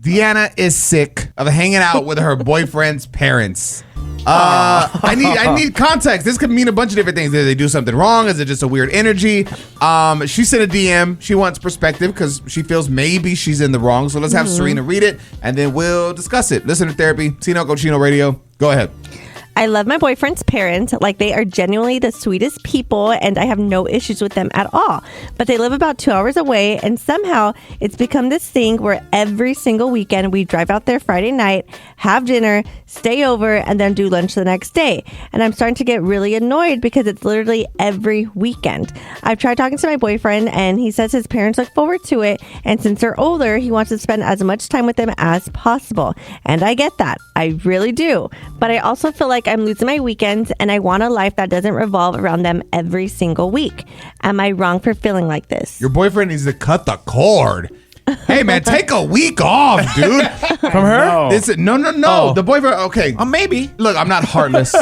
Deanna is sick of hanging out with her boyfriend's parents. I need context. This could mean a bunch of different things. Did they do something wrong? Is it just a weird energy? She sent a DM. She wants perspective because she feels maybe she's in the wrong. So let's have Serena read it, and then we'll discuss it. Listener therapy, Tino Cochino Radio. Go ahead. I love my boyfriend's parents. Like, they are genuinely the sweetest people, and I have no issues with them at all. But they live about 2 hours away, and somehow it's become this thing where every single weekend we drive out there Friday night, have dinner, stay over, and then do lunch the next day. And I'm starting to get really annoyed because it's literally every weekend. I've tried talking to my boyfriend, and he says his parents look forward to it, and since they're older, he wants to spend as much time with them as possible. And I get that. I really do. But I also feel like I'm losing my weekends, and I want a life that doesn't revolve around them every single week. Am I wrong for feeling like this? Your boyfriend needs to cut the cord. Hey, man, take a week off, dude. From her? No. Oh. The boyfriend, okay. Maybe. Look, I'm not heartless.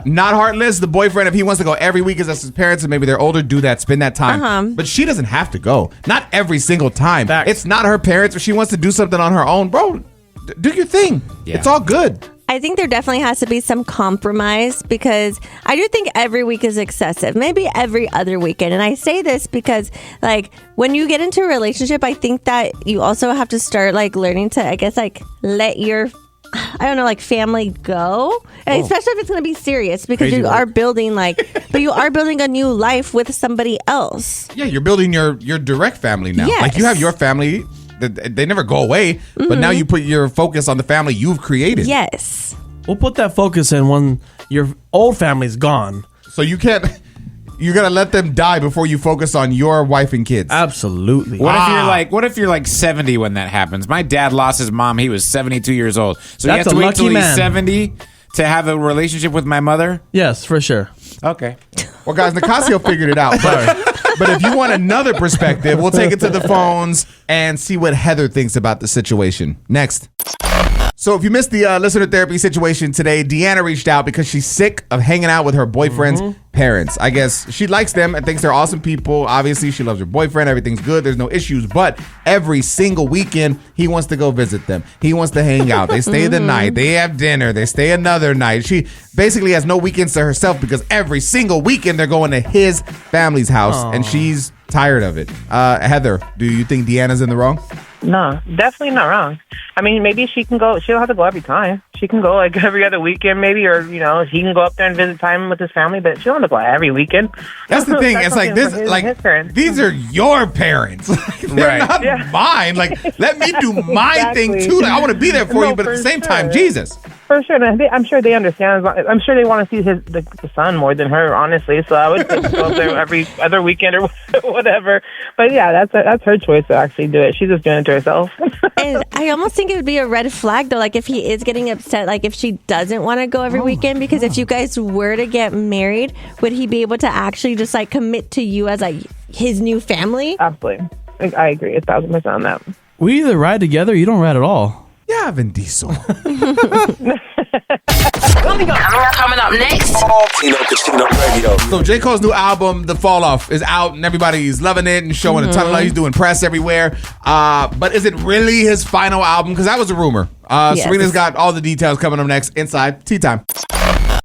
Not heartless. The boyfriend, if he wants to go every week as his parents and maybe they're older, do that. Spend that time. But she doesn't have to go. Not every single time. Facts. It's not her parents. If she wants to do something on her own, bro, do your thing. Yeah. It's all good. I think there definitely has to be some compromise because I do think every week is excessive. Maybe every other weekend. And I say this because, like, when you get into a relationship, I think that you also have to start, like, learning to, I guess, like, let your, I don't know, like, family go. And especially if it's going to be serious because Crazy you work. are building, like, but you are building a new life with somebody else. Yeah, you're building your direct family now. Yes. Like, you have your family. They never go away, but now you put your focus on the family you've created. Yes. We'll put that focus in when your old family's gone. So you got to let them die before you focus on your wife and kids. Absolutely. What if you're like 70 when that happens? My dad lost his mom. He was 72 years old. So you That's have to a wait till lucky he's man. 70 to have a relationship with my mother? Yes, for sure. Okay. Well, guys, Nicasio figured it out. But if you want another perspective, we'll take it to the phones and see what Heather thinks about the situation. Next. So if you missed the listener therapy situation today, Deanna reached out because she's sick of hanging out with her boyfriend's parents. I guess she likes them and thinks they're awesome people. Obviously, she loves her boyfriend. Everything's good. There's no issues. But every single weekend, he wants to go visit them. He wants to hang out. They stay the night. They have dinner. They stay another night. She basically has no weekends to herself because every single weekend they're going to his family's house. And she's tired of it. Heather, do you think Deanna's in the wrong? No, definitely not wrong. I mean, maybe she can go. She don't have to go every time. She can go like every other weekend, maybe, or he can go up there and visit time with his family. But she don't have to go every weekend. That's the thing. It's like this. His Like parents. these are your parents. They're Right. not mine. Like let me do my thing too. Like, I want to be there for you, but at the same time, Jesus. For sure, and I'm sure they understand. I'm sure they want to see the son more than her, honestly. So I would say go up there every other weekend or whatever. But yeah, that's her choice to actually do it. She's just doing it to herself. And I almost think it would be a red flag, though, like if he is getting upset, like if she doesn't want to go every weekend, because if you guys were to get married, would he be able to actually just like commit to you as like his new family? Absolutely, I agree 1,000% on that. We either ride together or you don't ride at all. Yeah, Vin Diesel. Coming up next. Tino Cochino Radio. So J. Cole's new album, The Fall Off, is out and everybody's loving it and showing a ton of love. He's doing press everywhere. But is it really his final album? Because that was a rumor. Yes. Serena's got all the details coming up next inside Tea Time.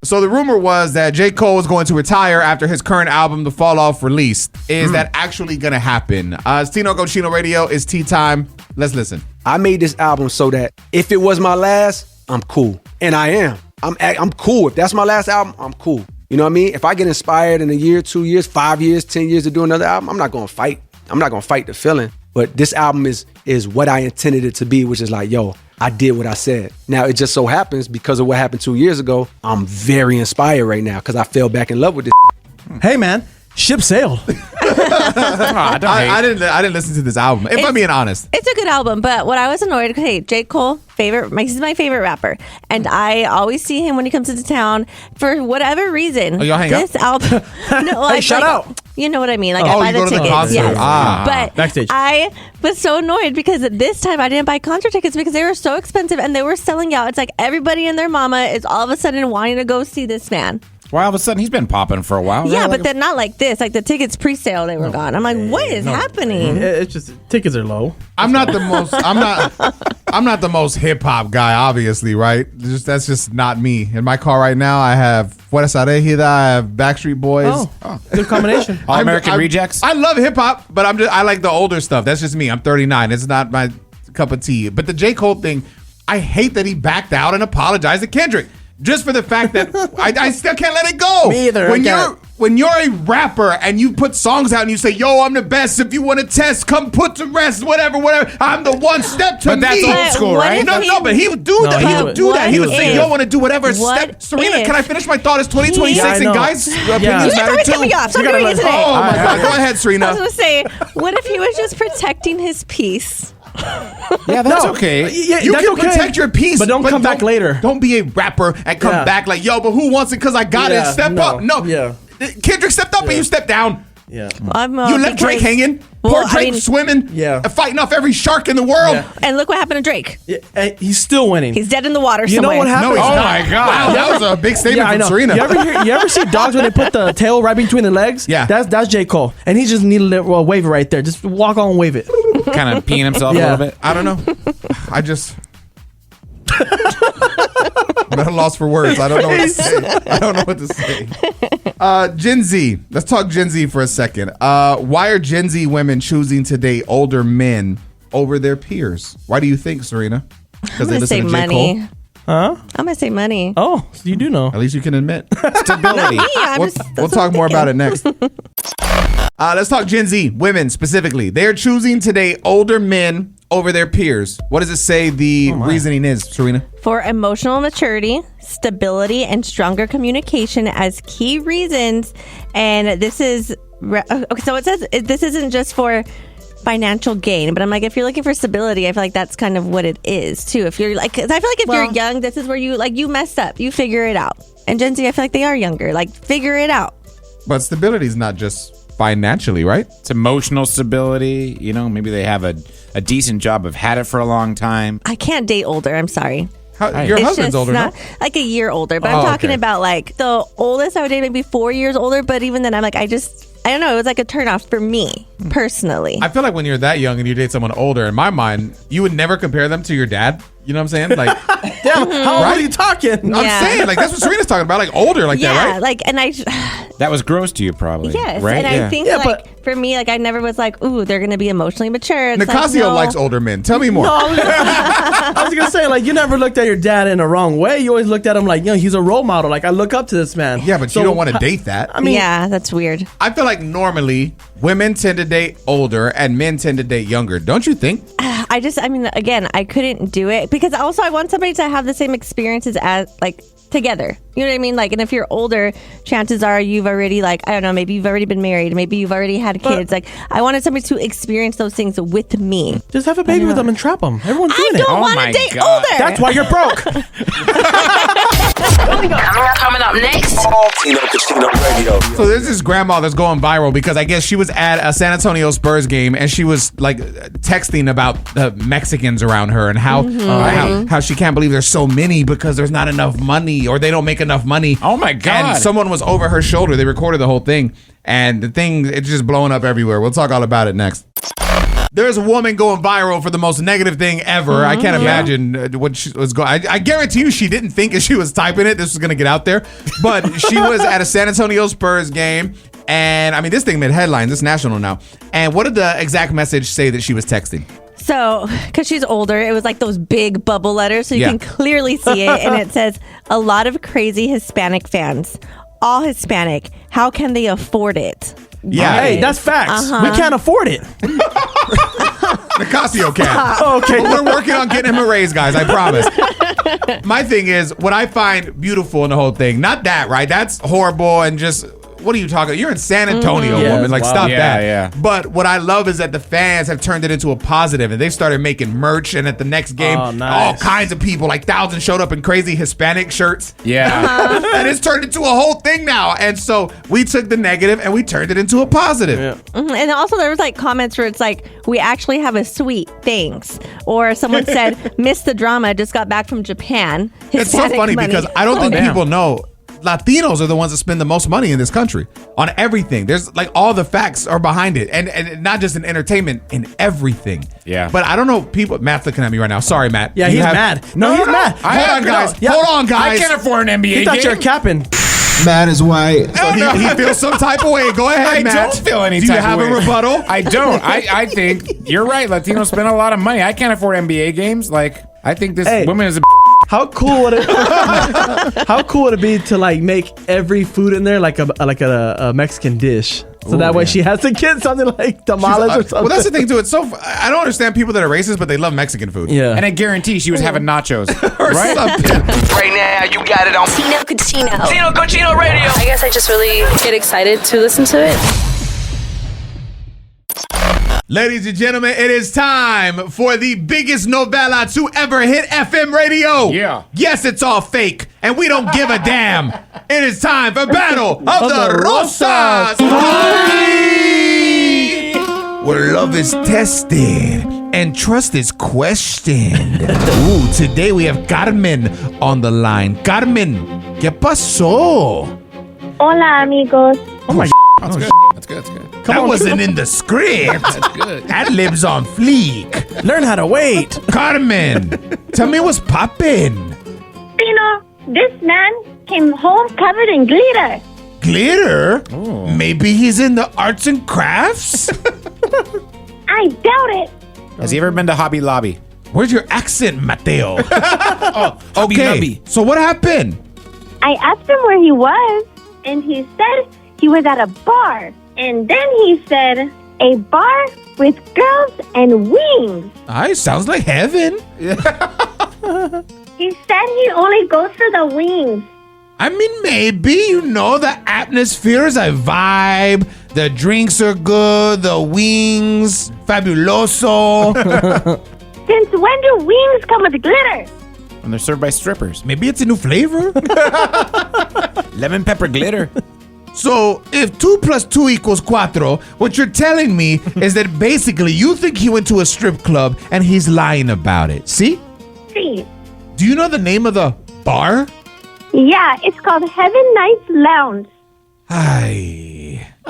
So the rumor was that J. Cole was going to retire after his current album, The Fall Off, released. Is that actually going to happen? It's Tino Cochino Radio. It's Tea Time. Let's listen. I made this album so that if it was my last, I'm cool. And I am. I'm cool. If that's my last album, I'm cool. You know what I mean? If I get inspired in a year, 2 years, 5 years, 10 years to do another album, I'm not going to fight. I'm not going to fight the feeling. But this album is what I intended it to be, which is like, yo, I did what I said. Now, it just so happens because of what happened 2 years ago, I'm very inspired right now because I fell back in love with this. Hey, man, ship sailed. I didn't listen to this album, if I'm being honest. It's a good album, but what I was annoyed, okay, J. Cole, he's my favorite rapper, and I always see him when he comes into town for whatever reason. Oh, y'all hang this out? album, no, like, shout like, out. You know what I mean? Like Oh, I buy you the go to the tickets, concert. yes. But Backstage. I was so annoyed because this time I didn't buy concert tickets because they were so expensive and they were selling out. It's like everybody and their mama is all of a sudden wanting to go see this man. Why all of a sudden he's been popping for a while? Yeah, right? but then not like this. Like the tickets pre-sale, they were gone. I'm like, what is happening? It's just tickets are low. I'm not the most. I'm not the most hip hop guy, obviously, right? That's just not me. In my car right now, I have Fuerza Regida, I have Backstreet Boys. Oh, good combination. All American Rejects. I love hip hop, but I like the older stuff. That's just me. I'm 39. It's not my cup of tea. But the J. Cole thing, I hate that he backed out and apologized to Kendrick. Just for the fact that I still can't let it go. Me either. When you're a rapper and you put songs out and you say, "Yo, I'm the best. If you want to test, come put to rest. Whatever. I'm the one. Step to But that's me." old school, What right? if No, but he would do that. He would do that. He would say, if- "Yo, I want to do whatever." what Serena, if- can I finish my thought? It's 2026 Yeah, I and know. guys' You opinions guys matter already too. cut me off. Stop You gotta doing it let- today. Oh my God! Go ahead, I was Serena. gonna say, what if he was just protecting his peace? Yeah, that's okay. Yeah, You that's can okay. protect your peace, but don't come back later. Don't be a rapper and come Yeah. back like, "Yo, but who wants it? Because I got Yeah, it. Step no. up." No, Yeah. Kendrick stepped up and you stepped down. Yeah. You left Drake hanging. Poor Drake swimming. Yeah. Fighting off every shark in the world. Yeah. And look what happened to Drake. Yeah, and he's still winning. He's dead in the water You know somewhere. what happened? No, he's Oh not. my God. Wow, that was a big statement I from know. Serena. You ever see dogs when they put the tail right between the legs? Yeah. That's J. Cole. And he just needed to wave it right there. Just walk on and wave it. Kind of peeing himself Yeah. a little bit. I don't know. I just. I'm at a loss for words. I don't know what to say. I don't know what to say. Gen Z. Let's talk Gen Z for a second. Why are Gen Z women choosing to date older men over their peers? Why do you think, Serena? Because I'm gonna say money. Huh? I'm gonna say money. Oh, so you do know. At least you can admit. Stability. Yeah, I'm We'll, just- that's we'll what talk I'm more about it thinking. next. Let's talk Gen Z, women specifically. They're choosing to date older men over their peers. What does it say the reasoning is, Serena? For emotional maturity, stability, and stronger communication as key reasons. And this is okay. So it says this isn't just for financial gain, but I'm like, if you're looking for stability, I feel like that's kind of what it is too. If you're like, 'cause I feel like if you're young, this is where you messed up, you figure it out. And Gen Z, I feel like they are younger, like figure it out. But stability is not just financially, right? It's emotional stability. You know, maybe they have a decent job, have had it for a long time. I can't date older. I'm sorry. Your It's husband's just older, not no? like a year older, but Oh, I'm talking okay. about like the oldest I would date maybe 4 years older. But even then, I'm like, I don't know. It was like a turnoff for me personally. I feel like when you're that young and you date someone older, in my mind, you would never compare them to your dad. You know what I'm saying? Like, Damn, how old Right? are you talking? Yeah. I'm saying, like, that's what Serena's talking about, like older, like yeah, that, right? like, and I, That was gross to you, probably. yes, Right? and I think Yeah, like for me, like I never was like, ooh, they're gonna be emotionally mature. It's like, Nicasio no. likes older men. Tell me more. No, I was gonna say, like, you never looked at your dad in the wrong way. You always looked at him like, he's a role model. Like, I look up to this man. Yeah, but So, you don't want to date that. I mean, yeah, that's weird. I feel like normally women tend to date older and men tend to date younger. Don't you think? I mean, again, I couldn't do it because also I want somebody to have the same experiences as like together. You know what I mean? Like, and if you're older, chances are you've already like, I don't know, maybe you've already been married, maybe you've already had kids. Like, I wanted somebody to experience those things with me. just have a baby with them and trap them. Everyone's I doing it. don't Oh want my to date God. older. That's why you're broke. Coming up next. Tino Casino Radio. So there's this grandma that's going viral because I guess she was at a San Antonio Spurs game and she was like texting about the Mexicans around her and how she can't believe there's so many because there's not enough money or they don't make enough money. Oh my God. And someone was over her shoulder. They recorded the whole thing and the thing, it's just blowing up everywhere. We'll talk all about it next. There's a woman going viral for the most negative thing ever. I can't imagine what she was going. I guarantee you she didn't think as she was typing it this was going to get out there. But she was at a San Antonio Spurs game. And I mean, this thing made headlines. It's national now. And what did the exact message say that she was texting? So, because she's older, it was like those big bubble letters, so you Yeah. can clearly see it. And it says, a lot of crazy Hispanic fans. All Hispanic. How can they afford it? Yeah. Hey, that's facts. We can't afford it. Nicasio can. Okay. We're working on getting him a raise, guys. I promise. My thing is, what I find beautiful in the whole thing, not that, right? That's horrible and just, what are you talking? You're in San Antonio, Yeah, woman. Like, wow. stop Yeah, that. yeah. But what I love is that the fans have turned it into a positive and they've started making merch. And at the next game, Oh, nice. all kinds of people, like thousands, showed up in crazy Hispanic shirts. Yeah. And it's turned into a whole thing now. And so we took the negative and we turned it into a positive. Yeah. And also there was like comments where it's like, we actually have a sweet, thanks. Or someone said, missed the drama, just got back from Japan. It's so Hispanic funny money. because I don't think damn. people know Latinos are the ones that spend the most money in this country on everything. There's like all the facts are behind it, and not just in entertainment, in everything. Yeah. But I don't know. People, Matt's looking at me right now. Sorry, Matt. Yeah, You he's have- mad. No, he's mad. Hold on, guys. Yeah. Hold on, guys. I can't afford an NBA He thought game. you were capping. Matt is white. So he feels some type of way. Go ahead, I Matt. don't feel any Do you type have of a way. rebuttal? I don't. I think you're right. Latinos spend a lot of money. I can't afford NBA games. Like, I think this Hey. woman is a How cool would it? How cool would it be to like make every food in there like a Mexican dish? So that way she has to get something like tamales or something. Well, that's the thing too. It's so I don't understand people that are racist, but they love Mexican food. Yeah. And I guarantee she was having nachos. Or right? something. Right now, you got it on Tino Cucino. Tino Cochino Radio. I guess I just really get excited to listen to it. Ladies and gentlemen, it is time for the biggest novella to ever hit FM radio. Yeah. Yes, it's all fake, and we don't give a damn. It is time for Battle of the Rosas. Aye. Where love is tested and trust is questioned. Ooh, today we have Carmen on the line. Carmen, ¿qué pasó? Hola, amigos. Oh my That's good. That's good. That's good. That wasn't in the script. That's good. That lives on fleek. Learn how to wait. Carmen, tell me what's poppin'. Tino, this man came home covered in glitter. Glitter? Maybe he's in the arts and crafts? I doubt it. Has he ever been to Hobby Lobby? Where's your accent, Mateo? Hobby Okay, Lobby. so what happened? I asked him where he was, and he said he was at a bar. And then he said, a bar with girls and wings. Sounds like heaven. He said he only goes for the wings. I mean, maybe, the atmosphere is a vibe. The drinks are good. The wings, fabuloso. Since when do wings come with glitter? And they're served by strippers. Maybe it's a new flavor. Lemon pepper glitter. So, if 2 + 2 = 4, what you're telling me is that basically you think he went to a strip club and he's lying about it. See? See. Do you know the name of the bar? Yeah, it's called Heaven Nights Lounge.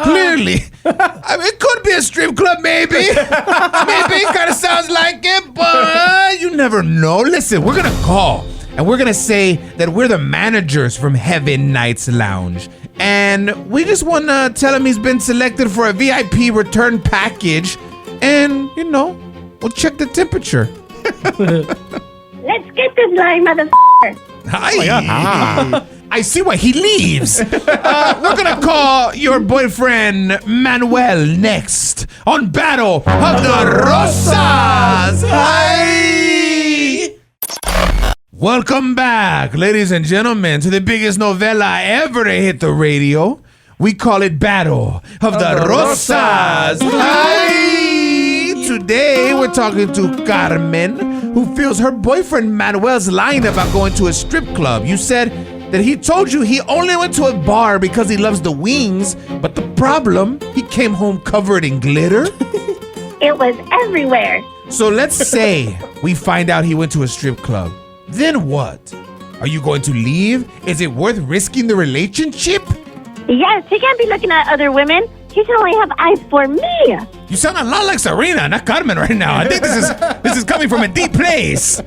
Clearly. I mean, it could be a strip club, maybe. Maybe it kind of sounds like it, but you never know. Listen, we're going to call and we're going to say that we're the managers from Heaven Nights Lounge. And we just want to tell him he's been selected for a VIP return package. And, we'll check the temperature. Let's get this line, motherfucker. I see why he leaves. We're going to call your boyfriend Manuel next on Battle of the Rosas. Hi. Welcome back, ladies and gentlemen, to the biggest novella ever to hit the radio. We call it Battle of the Rosas. Hi. Today, we're talking to Carmen, who feels her boyfriend Manuel's lying about going to a strip club. You said that he told you he only went to a bar because he loves the wings, but the problem, he came home covered in glitter. It was everywhere. So let's say we find out he went to a strip club. Then what? Are you going to leave? Is it worth risking the relationship? Yes, he can't be looking at other women. He should only have eyes for me. You sound a lot like Serena, not Carmen right now. I think this is coming from a deep place.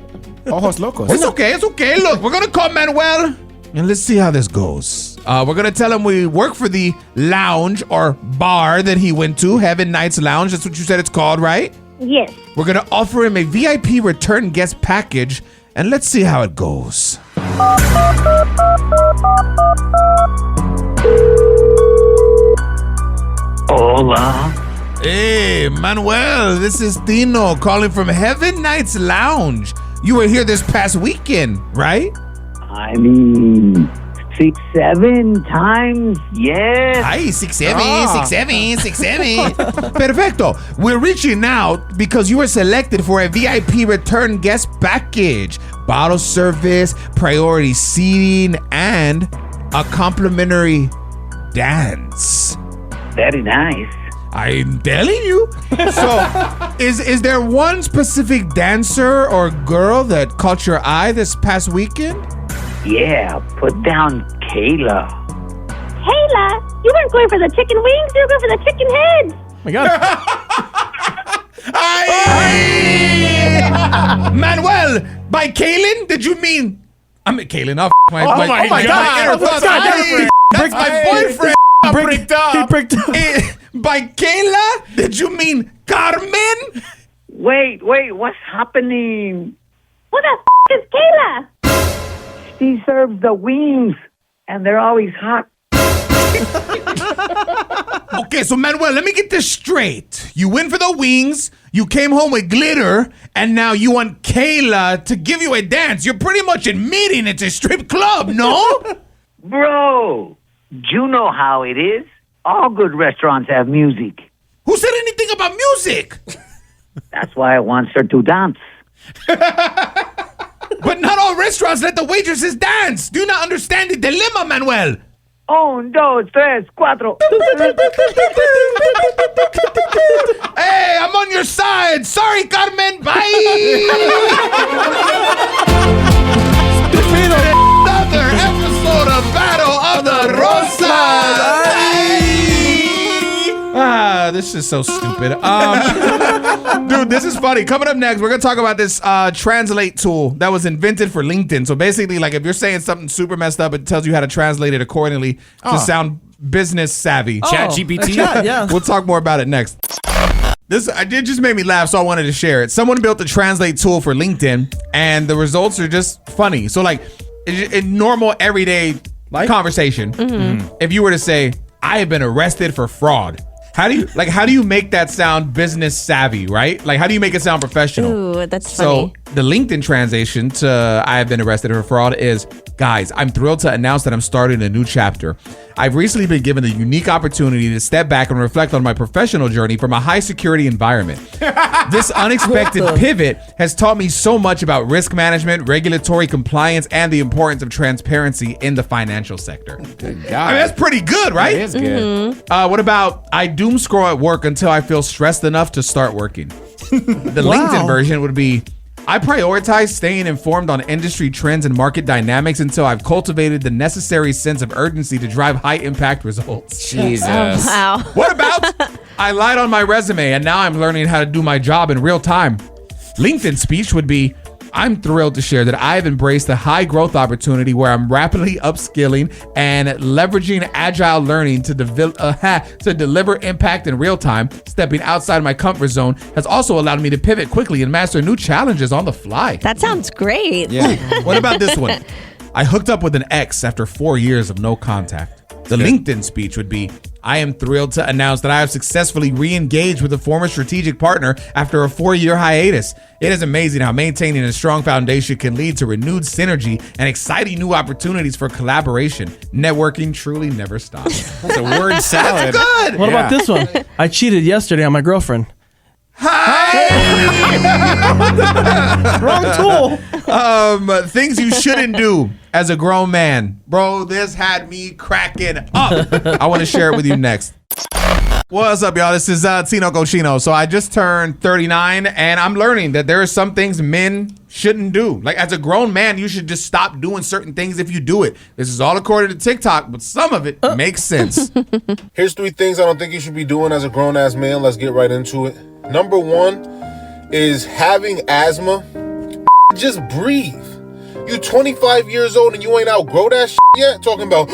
Ojos locos. It's okay. Look, we're gonna call Manuel and let's see how this goes. We're gonna tell him we work for the lounge or bar that he went to, Heaven Nights Lounge. That's what you said it's called, right? Yes. We're gonna offer him a VIP return guest package, and let's see how it goes. Hola. Hey, Manuel, this is Tino calling from Heaven Nights Lounge. You were here this past weekend, right? I mean, 6-7 times, yes. Ay, 6-7. Perfecto. We're reaching out because you were selected for a VIP return guest package, bottle service, priority seating, and a complimentary dance. Very nice. I'm telling you. So, is there one specific dancer or girl that caught your eye this past weekend? Yeah, put down Kayla. Kayla, you weren't going for the chicken wings, you were going for the chicken heads. Oh my God. Manuel, by Kaylin, did you mean? I mean, Kaylin, my God. That's my boyfriend. He bricked up. By Kayla, did you mean Carmen? Wait, what's happening? Who the is Kayla? She serves the wings, and they're always hot. Okay, so Manuel, let me get this straight. You went for the wings, you came home with glitter, and now you want Kayla to give you a dance. You're pretty much admitting it's a strip club, no? Bro, you know how it is. All good restaurants have music. Who said anything about music? That's why I want her to dance. But not all restaurants let the waitresses dance. Do you not understand the dilemma, Manuel? 1, 2, 3, 4. Hey, I'm on your side. Sorry, Carmen. Bye. Another episode of Battle of the Rosas. This is so stupid. Dude, this is funny. Coming up next, we're going to talk about this translate tool that was invented for LinkedIn. So basically, like if you're saying something super messed up, it tells you how to translate it accordingly to sound business savvy. ChatGPT? Yeah. We'll talk more about it next. It just made me laugh, so I wanted to share it. Someone built the translate tool for LinkedIn, and the results are just funny. So like in normal everyday conversation, if you were to say, I have been arrested for fraud, how do you make that sound business savvy, right? Like, how do you make it sound professional? Ooh, that's funny. So the LinkedIn translation to I have been arrested for fraud is, guys, I'm thrilled to announce that I'm starting a new chapter. I've recently been given the unique opportunity to step back and reflect on my professional journey from a high security environment. This unexpected pivot has taught me so much about risk management, regulatory compliance, and the importance of transparency in the financial sector. Good God. I mean, that's pretty good, right? It is good. What about I doom scroll at work until I feel stressed enough to start working? The LinkedIn version would be, I prioritize staying informed on industry trends and market dynamics until I've cultivated the necessary sense of urgency to drive high impact results. Jesus. Oh, wow. What about I lied on my resume and now I'm learning how to do my job in real time? LinkedIn speech would be, I'm thrilled to share that I've embraced a high growth opportunity where I'm rapidly upskilling and leveraging agile learning to deliver impact in real time. Stepping outside my comfort zone has also allowed me to pivot quickly and master new challenges on the fly. That sounds great. Yeah. What about this one? I hooked up with an ex after 4 years of no contact. The LinkedIn speech would be, I am thrilled to announce that I have successfully re-engaged with a former strategic partner after a 4-year hiatus. It is amazing how maintaining a strong foundation can lead to renewed synergy and exciting new opportunities for collaboration. Networking truly never stops. That's a word salad. That's good. What about this one? I cheated yesterday on my girlfriend. Wrong tool. Things you shouldn't do as a grown man. Bro, this had me cracking up. I want to share it with you next. What's up, y'all? This is Tino Cochino. So I just turned 39, and I'm learning that there are some things men shouldn't do. Like, as a grown man, you should just stop doing certain things if you do it. This is all according to TikTok, but some of it makes sense. Here's 3 things I don't think you should be doing as a grown-ass man. Let's get right into it. Number 1 is having asthma. Just breathe. You 25 years old and you ain't outgrow that shit yet? Talking about,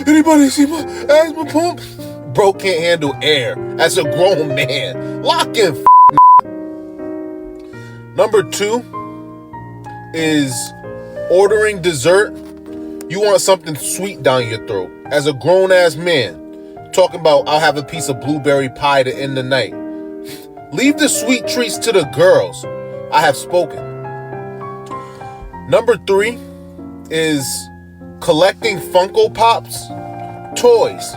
anybody see my asthma pump? Bro can't handle air. As a grown man. Lock in. Number 2 is ordering dessert. You want something sweet down your throat. As a grown-ass man. Talking about, I'll have a piece of blueberry pie to end the night. Leave the sweet treats to the girls. I have spoken. Number 3 is collecting Funko Pops. Toys.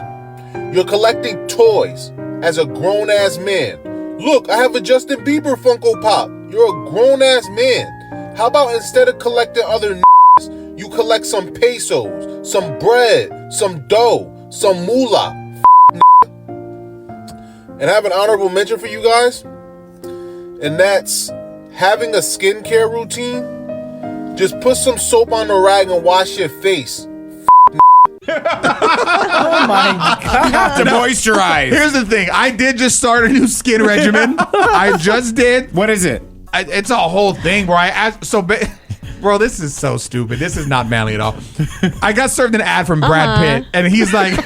You're collecting toys as a grown-ass man. Look, I have a Justin Bieber Funko Pop. You're a grown-ass man. How about instead of collecting other you collect some pesos, some bread, some dough, some moolah. And I have an honorable mention for you guys. And that's having a skincare routine. Just put some soap on the rag and wash your face. Oh my god! You have to moisturize. Here's the thing. I did just start a new skin regimen. I just did. What is it? It's a whole thing where I asked. Bro, this is so stupid. This is not manly at all. I got served an ad from Brad Pitt, and he's like,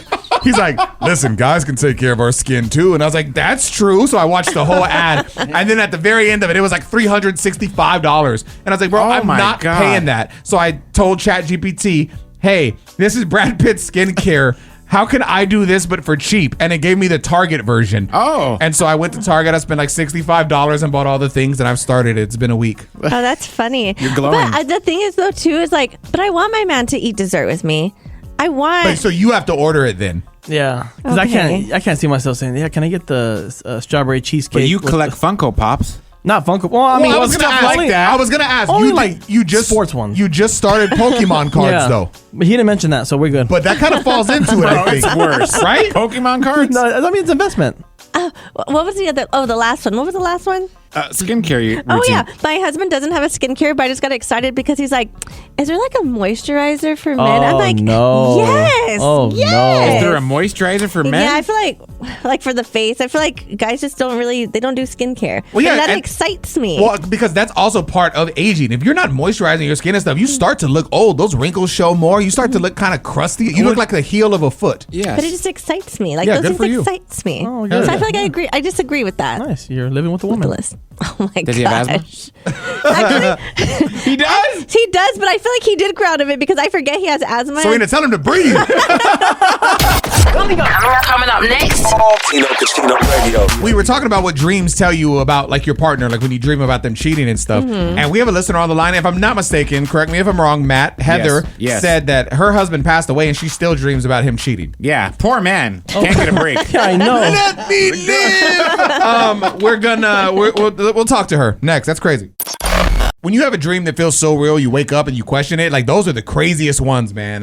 listen, guys can take care of our skin too. And I was like, that's true. So I watched the whole ad, and then at the very end of it, it was like $365. And I was like, bro, I'm not paying that. So I told ChatGPT, hey, this is Brad Pitt's skincare. How can I do this but for cheap? And it gave me the Target version. Oh. And so I went to Target. I spent like $65 and bought all the things, and I've started it. It's been a week. Oh, that's funny. You're glowing. But the thing is, though, too, is like, but I want my man to eat dessert with me. I want. But, so you have to order it then. Yeah, because I can't see myself saying, yeah, can I get the strawberry cheesecake? But you collect Funko Pops. Not Funko. Well, I mean, I was gonna ask like that. I was gonna ask. Only like you just sports ones. You just started Pokemon cards though. But he didn't mention that, so we're good. But that kind of falls into it. I think It's worse, right? Pokemon cards. No, I mean it's investment. What was the other? Oh, the last one. What was the last one? Skincare routine. Oh yeah, my husband doesn't have a skincare, but I just got excited because he's like, "Is there like a moisturizer for men?" I'm like, no. "Yes, Oh, yes." no. Is there a moisturizer for men? Yeah, I feel like for the face, I feel like guys just don't really they don't do skincare. Well, yeah, and that and- excites me. Well, because that's also part of aging. If you're not moisturizing your skin and stuff, you start to look old. Those wrinkles show more. You start to look kind of crusty. You look like the heel of a foot. Yes. But it just excites me. Like Yeah, those good for things you. excites me. Oh, so good. I feel like I agree. I disagree with that. Nice, you're living with a woman. List. Oh my Does he have asthma? gosh. Actually, He does? he does, but I feel like he did grow out of it because I forget he has asthma. Serena, tell him to breathe. Coming up next. Tino Casino Radio. We were talking about what dreams tell you about like your partner, like when you dream about them cheating and stuff. And we have a listener on the line. If I'm not mistaken, correct me if I'm wrong, Matt. Heather Yes. said that her husband passed away and she still dreams about him cheating. Yeah, poor man. Can't get a break. Yeah, I know. Let me live. We'll talk to her next. That's crazy. When you have a dream that feels so real, you wake up and you question it. Like those are the craziest ones, man.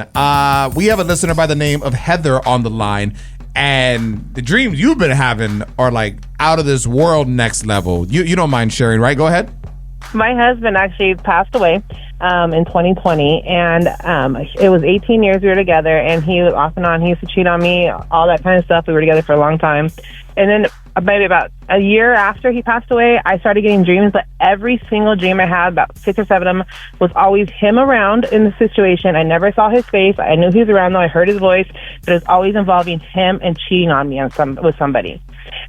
We have a listener by the name of Heather on the line, and the dreams you've been having are like out of this world, next level. You don't mind sharing, right? Go ahead. My husband actually passed away in 2020, and it was 18 years we were together, and he was off and on. He used to cheat on me, all that kind of stuff. We were together for a long time. And then maybe about a year after he passed away, I started getting dreams, but every single dream I had, about 6 or 7 of them, was always him around in the situation. I never saw his face. I knew he was around, though. I heard his voice, but it was always involving him and cheating on me with somebody.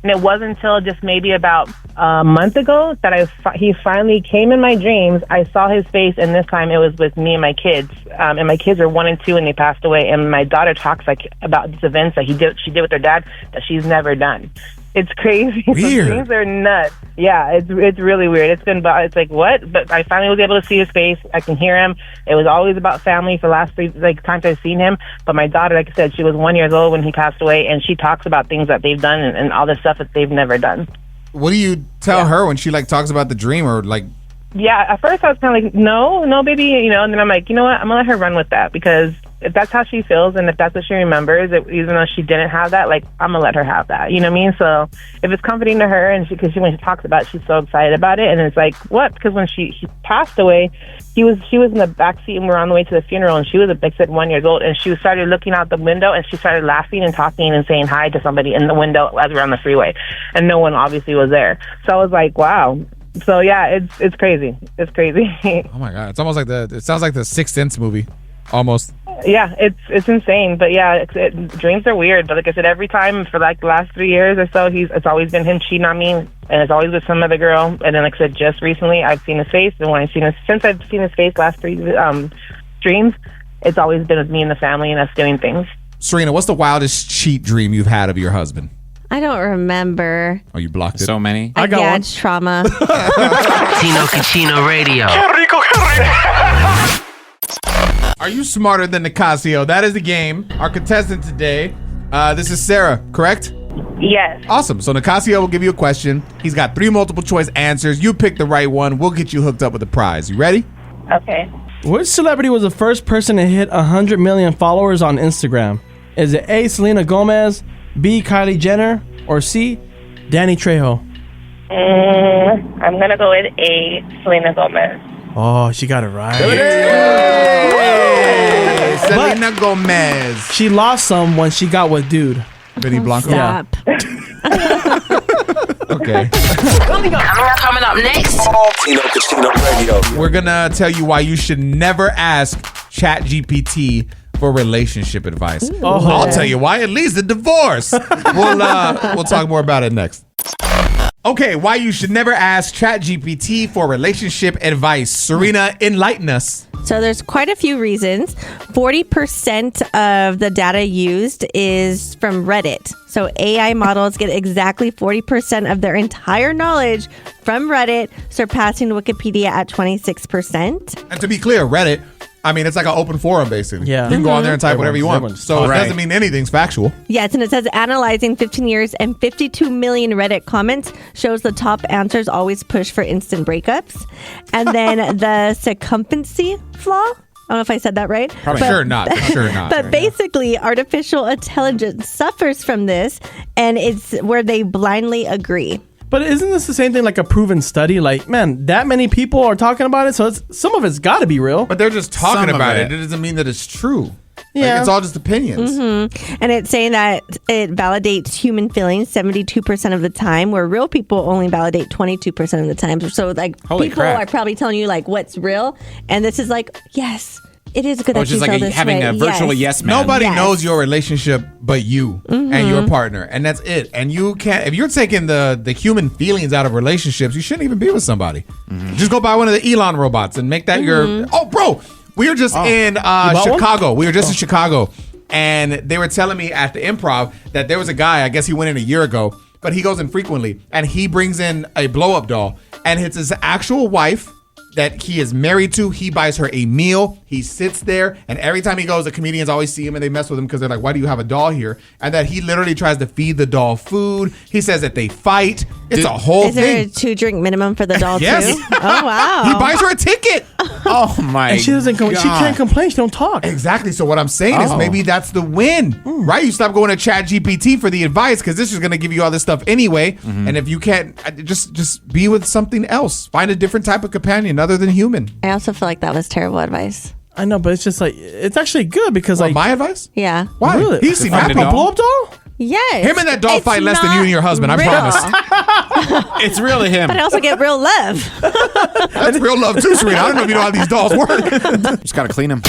And it wasn't until just maybe about a month ago that he finally came in my dreams. I saw his face, and this time it was with me and my kids. And my kids are 1 and 2, and they passed away. And my daughter talks about these events that she did with her dad that she's never done. It's crazy. Weird. Things are nuts. Yeah, it's really weird. It's like what? But I finally was able to see his face. I can hear him. It was always about family for the last 3 times I've seen him. But my daughter, like I said, she was 1 year old when he passed away, and she talks about things that they've done and all the stuff that they've never done. What do you tell her when she like talks about the dream or like? Yeah, at first I was kind of like, no, baby, and then I'm like, you know what? I'm gonna let her run with that because if that's how she feels and if that's what she remembers, even though she didn't have that, like I'm gonna let her have that. You know what I mean? So if it's comforting to her, and because when she talks about it, she's so excited about it, and it's like what? Because when she passed away, she was in the back seat and we were on the way to the funeral, and she was like I said 1 year old, and she started looking out the window and she started laughing and talking and saying hi to somebody in the window as we were on the freeway, and no one obviously was there. So I was like, wow. So yeah, it's crazy. It's crazy. Oh my god, it's almost like it sounds like the Sixth Sense movie, almost. Yeah, it's insane. But yeah, dreams are weird. But like I said, every time for like the last 3 years or so, it's always been him cheating on me, and it's always with some other girl. And then like I said, just recently I've seen his face, and since I've seen his face last 3 dreams, it's always been with me and the family and us doing things. Serena, what's the wildest cheat dream you've had of your husband? I don't remember. Oh, you blocked it. So many. I got one. It's trauma. Tino Casino Radio. Are you smarter than Nicasio? That is the game. Our contestant today, this is Sarah, correct? Yes. Awesome. So Nicasio will give you a question. He's got 3 multiple choice answers. You pick the right one. We'll get you hooked up with a prize. You ready? Okay. Which celebrity was the first person to hit 100 million followers on Instagram? Is it A, Selena Gomez, B, Kylie Jenner, or C, Danny Trejo? I'm gonna go with A, Selena Gomez. Oh, she got it right. Selena Gomez. She lost some when she got with dude. Benny Blanco. Yeah. Okay. Coming up next. Tino Casino Radio. We're gonna tell you why you should never ask ChatGPT for relationship advice. I'll tell you why it leads to divorce. We'll talk more about it next. Okay, why you should never ask ChatGPT for relationship advice. Serena, enlighten us. So there's quite a few reasons. 40% of the data used is from Reddit. So AI models get exactly 40% of their entire knowledge from Reddit, surpassing Wikipedia at 26%. And to be clear, Reddit, I mean, it's like an open forum, basically. Yeah. You can go on there and type whatever you want. Everyone's So it Right. doesn't mean anything's factual. Yes, and it says analyzing 15 years and 52 million Reddit comments shows the top answers always push for instant breakups. And then the circumferency flaw. I don't know if I said that right. Probably sure not. But basically, artificial intelligence suffers from this, and it's where they blindly agree. But isn't this the same thing like a proven study? Like, man, that many people are talking about it, so some of it's got to be real. But they're just talking Some of about it. it. It doesn't mean that it's true. Yeah. Like, it's all just opinions. And it's saying that it validates human feelings 72% of the time, where real people only validate 22% of the time. So, like, Holy people crap. are probably telling you, like, what's real. And this is like, yes, it is good Oh, that it's you just feel like this having way. a virtual yes man. Nobody Yes. knows your relationship but you and your partner, and that's it. And you can't, if you're taking the human feelings out of relationships, you shouldn't even be with somebody. Just go buy one of the Elon robots and make that your. Oh, bro, we were just in bought one? Chicago. We were just in Chicago, and they were telling me at the Improv that there was a guy. I guess he went in a year ago, but he goes in frequently, and he brings in a blow up doll, and it's his actual wife that he is married to. He buys her a meal. He sits there, and every time he goes, the comedians always see him and they mess with him because they're like, why do you have a doll here? And that he literally tries to feed the doll food. He says that they fight. It's a whole Is there a thing. 2-drink minimum for the doll, Yes. too? Oh, wow. He buys her a ticket. Oh my! And she doesn't. She can't complain. She don't talk. Exactly. So what I'm saying is Oh. maybe that's the win, right? You stop going to ChatGPT for the advice because this is going to give you all this stuff anyway. And if you can't, just be with something else. Find a different type of companion other than human. I also feel like that was terrible advice. I know, but it's just like it's actually good because What, like my advice? Yeah. Why? Really? He's seen Find that. a a doll? blow up doll. Yes. Him and that doll It's fight less than you not and your husband. I real. promise. It's really him. But I also get real love. That's real love too, Serena. I don't know if you know how these dolls work. Just gotta clean him.